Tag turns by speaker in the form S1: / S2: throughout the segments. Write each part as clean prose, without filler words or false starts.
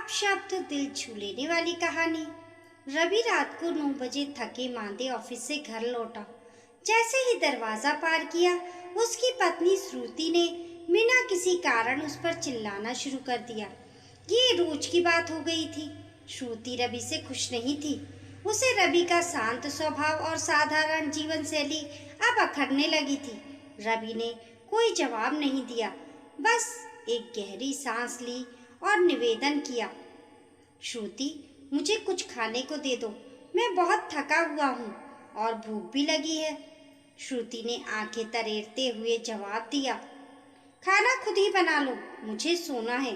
S1: आप शब्द दिल छू लेने वाली कहानी। रवि रात को 9 बजे थके मांदे ऑफिस से घर लौटा। जैसे ही दरवाजा पार किया, उसकी पत्नी श्रुति ने बिना किसी कारण उस पर चिल्लाना शुरू कर दिया। ये रोज की बात हो गई थी। श्रुति रवि से खुश नहीं थी। उसे रवि का शांत स्वभाव और साधारण जीवन शैली अब अखरने लगी थी। रवि ने कोई जवाब नहीं दिया, बस एक गहरी सांस ली और निवेदन किया, श्रुति, मुझे कुछ खाने को दे दो। मैं बहुत थका हुआ हूँ और भूख भी लगी है। श्रुति ने आंखें तरेरते हुए जवाब दिया, खाना खुद ही बना लो, मुझे सोना है।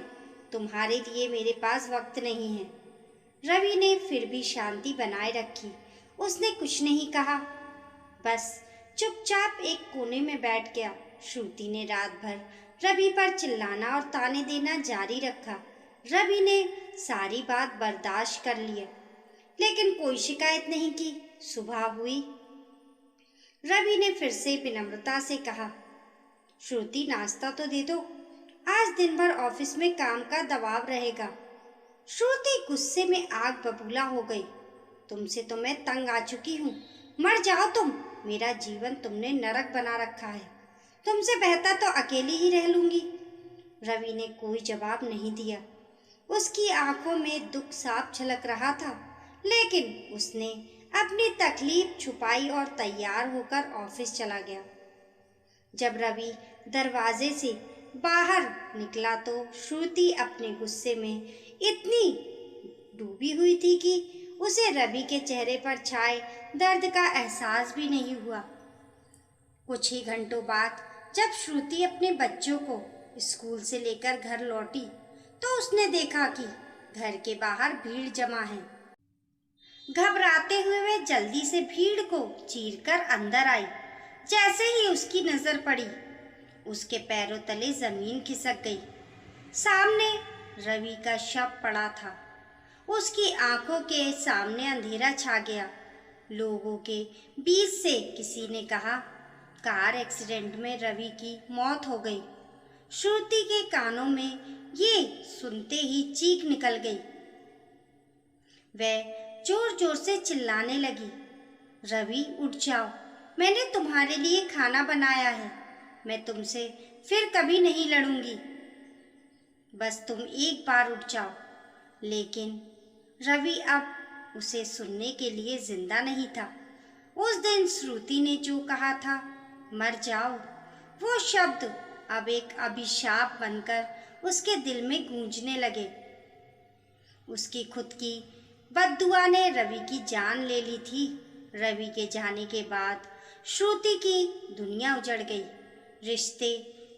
S1: तुम्हारे लिए मेरे पास वक्त नहीं है। रवि ने फिर भी शांति बनाए रखी। उसने कुछ नहीं कहा, बस चुपचाप एक कोने में बैठ गया। श्रुति ने रात भर रवि पर चिल्लाना और ताने देना जारी रखा। रवि ने सारी बात बर्दाश्त कर लिया, लेकिन कोई शिकायत नहीं की। सुबह हुई। रवि ने फिर से विनम्रता से कहा, श्रुति, नाश्ता तो दे दो, आज दिन भर ऑफिस में काम का दबाव रहेगा। श्रुति गुस्से में आग बबूला हो गई। तुमसे तो मैं तंग आ चुकी हूँ, मर जाओ तुम। मेरा जीवन तुमने नरक बना रखा है। तुमसे बेहतर तो अकेली ही रह लूंगी। रवि ने कोई जवाब नहीं दिया। उसकी आंखों में दुख साफ झलक रहा था, लेकिन उसने अपनी तकलीफ छुपाई और तैयार होकर ऑफिस चला गया। जब रवि दरवाजे से बाहर निकला तो श्रुति अपने गुस्से में इतनी डूबी हुई थी कि उसे रवि के चेहरे पर छाए दर्द का एहसास भी नहीं हुआ। कुछ ही घंटों बाद जब श्रुति अपने बच्चों को स्कूल से लेकर घर लौटी तो उसने देखा कि घर के बाहर भीड़ जमा है। घबराते हुए वे जल्दी से भीड़ को चीरकर अंदर आई। जैसे ही उसकी नजर पड़ी, उसके पैरों तले जमीन खिसक गई। सामने रवि का शव पड़ा था। उसकी आंखों के सामने अंधेरा छा गया। लोगों के बीच से किसी ने कहा, कार एक्सीडेंट में रवि की मौत हो गई। श्रुति के कानों में ये सुनते ही चीख निकल गई। वह जोर जोर से चिल्लाने लगी, रवि, उठ जाओ, मैंने तुम्हारे लिए खाना बनाया है। मैं तुमसे फिर कभी नहीं लड़ूंगी। बस तुम एक बार उठ जाओ। लेकिन रवि अब उसे सुनने के लिए जिंदा नहीं था। उस दिन श्रुति ने जो कहा था, मर जाओ, वो शब्द अब एक अभिशाप बनकर उसके दिल में गूंजने लगे। उसकी खुद की बद्दुआ ने रवि की जान ले ली थी। रवि के जाने के बाद श्रुति की दुनिया उजड़ गई। रिश्ते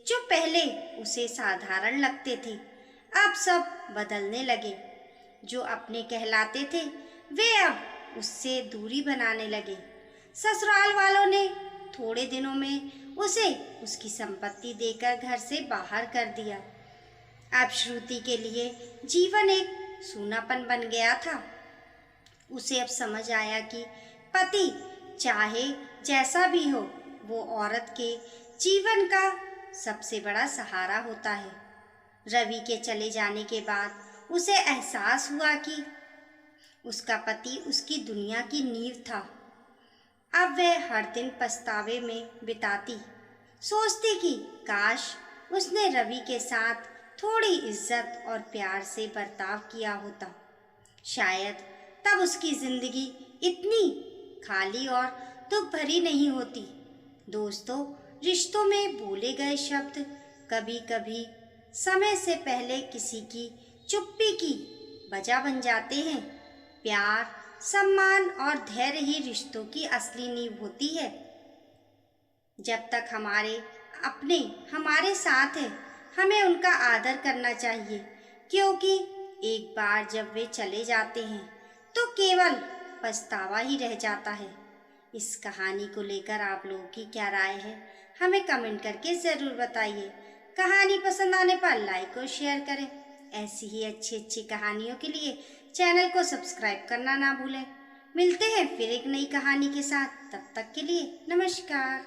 S1: जो पहले उसे साधारण लगते थे, अब सब बदलने लगे। जो अपने कहलाते थे, वे अब उससे दूरी बनाने लगे। ससुराल वालों ने थोड़े दिनों में उसे उसकी संपत्ति देकर घर से बाहर कर दिया। अब श्रुति के लिए जीवन एक सूनापन बन गया था। उसे अब समझ आया कि पति चाहे जैसा भी हो, वो औरत के जीवन का सबसे बड़ा सहारा होता है। रवि के चले जाने के बाद उसे एहसास हुआ कि उसका पति उसकी दुनिया की नींव था। अब वह हर दिन पछतावे में बिताती, सोचती कि काश उसने रवि के साथ थोड़ी इज्जत और प्यार से बर्ताव किया होता। शायद तब उसकी जिंदगी इतनी खाली और दुख भरी नहीं होती। दोस्तों, रिश्तों में बोले गए शब्द कभी कभी समय से पहले किसी की चुप्पी की वजह बन जाते हैं। प्यार, सम्मान और धैर्य ही रिश्तों की असली नींव होती है। जब तक हमारे अपने हमारे साथ हैं, हमें उनका आदर करना चाहिए, क्योंकि एक बार जब वे चले जाते हैं तो केवल पछतावा ही रह जाता है। इस कहानी को लेकर आप लोगों की क्या राय है, हमें कमेंट करके ज़रूर बताइए। कहानी पसंद आने पर लाइक और शेयर करें। ऐसी ही अच्छी अच्छी कहानियों के लिए चैनल को सब्सक्राइब करना ना भूलें। मिलते हैं फिर एक नई कहानी के साथ। तब तक के लिए नमस्कार।